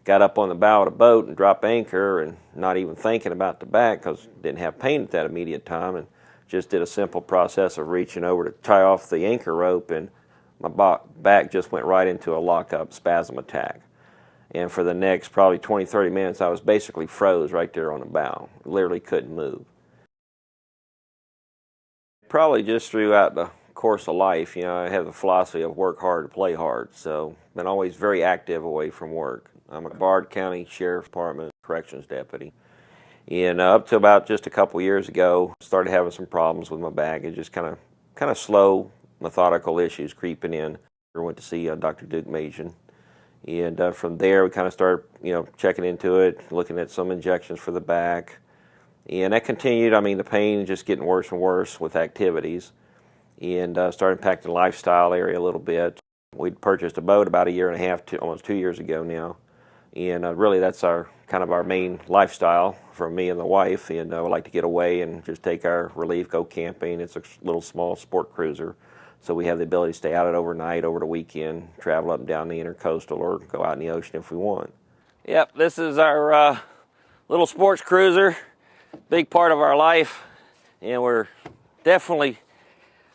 got up on the bow of the boat and dropped anchor, and not even thinking about the back because didn't have pain at that immediate time, and just did a simple process of reaching over to tie off the anchor rope, and my back just went right into a lock-up spasm attack. And for the next probably 20-30 minutes, I was basically froze right there on the bow. Literally couldn't move. Probably just throughout the course of life, I have the philosophy of work hard to play hard. So been always very active away from work. I'm a Brvd County Sheriff's Department corrections deputy. And up to about just a couple years ago, started having some problems with my back. It just kind of slow, methodical issues creeping in. I went to see Dr. Deuk. And from there, we kind of started, checking into it, looking at some injections for the back. And that continued. I mean, the pain just getting worse and worse with activities. And started impacting the lifestyle area a little bit. We'd purchased a boat about 1.5 years, almost 2 years ago now. And really, that's our main lifestyle for me and the wife. And we like to get away and just take our relief, go camping. It's a little small sport cruiser. So we have the ability to stay out at overnight, over the weekend, travel up and down the intercoastal, or go out in the ocean if we want. Yep, this is our little sports cruiser, big part of our life, and we're definitely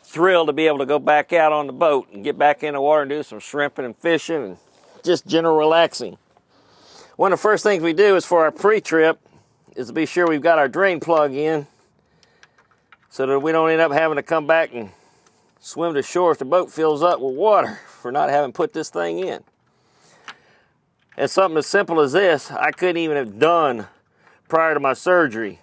thrilled to be able to go back out on the boat and get back in the water and do some shrimping and fishing and just general relaxing. One of the first things we do is for our pre-trip is to be sure we've got our drain plug in so that we don't end up having to come back and swim to shore if the boat fills up with water for not having put this thing in. And something as simple as this, I couldn't even have done prior to my surgery.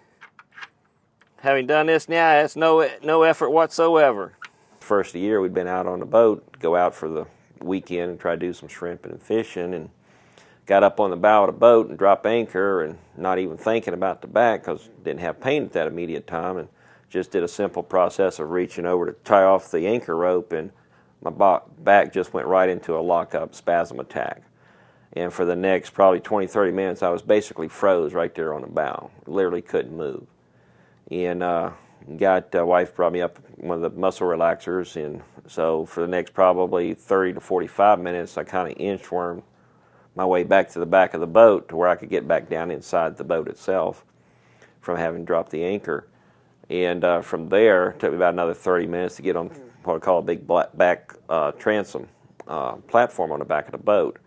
Having done this now, that's no effort whatsoever. First of the year, we'd been out on the boat, go out for the weekend and try to do some shrimping and fishing, and got up on the bow of the boat and dropped anchor, and not even thinking about the back because didn't have pain at that immediate time, and just did a simple process of reaching over to tie off the anchor rope, and my back just went right into a lock-up spasm attack. And for the next probably 20-30 minutes, I was basically froze right there on the bow. Literally couldn't move. And wife brought me up one of the muscle relaxers, and so for the next probably 30 to 45 minutes, I kind of inchwormed my way back to the back of the boat to where I could get back down inside the boat itself from having dropped the anchor. And from there, it took me about another 30 minutes to get on what I call a big back transom platform on the back of the boat.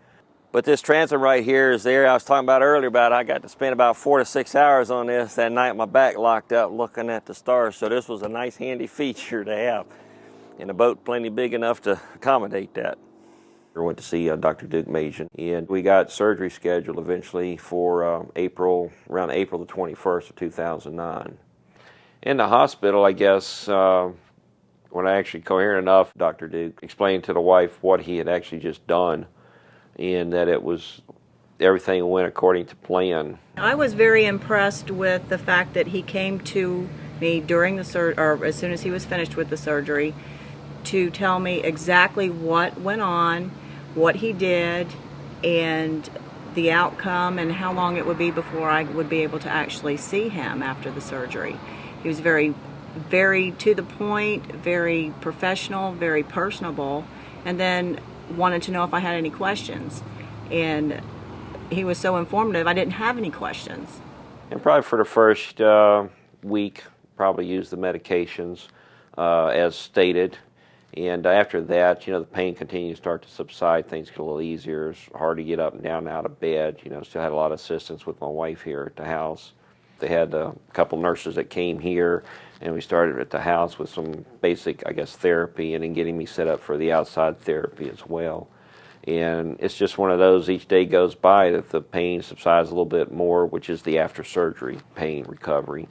But this transom right here is there. I was talking about earlier about I got to spend about 4 to 6 hours on this that night. My back locked up looking at the stars. So this was a nice handy feature to have. And the boat plenty big enough to accommodate that. I went to see Dr. Deuk, and we got surgery scheduled eventually for around April the 21st of 2009. In the hospital, I guess, when I actually coherent enough, Dr. Deuk explained to the wife what he had actually just done, and that everything went according to plan. I was very impressed with the fact that he came to me during the or as soon as he was finished with the surgery, to tell me exactly what went on, what he did, and the outcome, and how long it would be before I would be able to actually see him after the surgery. He was very, very to the point, very professional, very personable, and then wanted to know if I had any questions. And he was so informative, I didn't have any questions. And probably for the first week, probably used the medications as stated. And after that, the pain continued to start to subside. Things get a little easier. It's hard to get up and down out of bed. Still had a lot of assistance with my wife here at the house. They had a couple nurses that came here, and we started at the house with some basic, therapy, and then getting me set up for the outside therapy as well. And it's just one of those, each day goes by that the pain subsides a little bit more, which is the after-surgery pain recovery.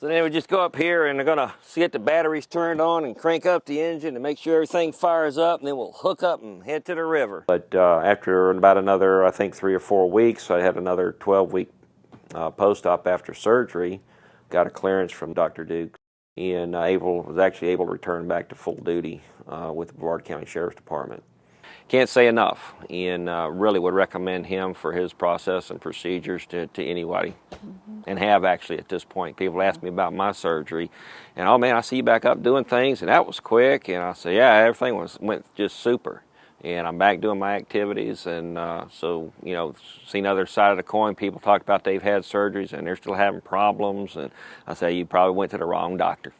So then we just go up here, and they're going to get the batteries turned on and crank up the engine and make sure everything fires up, and then we'll hook up and head to the river. But after about another, 3 or 4 weeks, I had another 12-week post-op after surgery, got a clearance from Dr. Deuk, and was actually able to return back to full duty with the Brvd County Sheriff's Department. Can't say enough, and really would recommend him for his process and procedures to anybody. And have actually at this point. People ask me about my surgery, and oh man, I see you back up doing things, and that was quick. And I say, yeah, everything went just super. and I'm back doing my activities. And so, you know, seen the other side of the coin. People talk about they've had surgeries and they're still having problems. And I say, you probably went to the wrong doctor.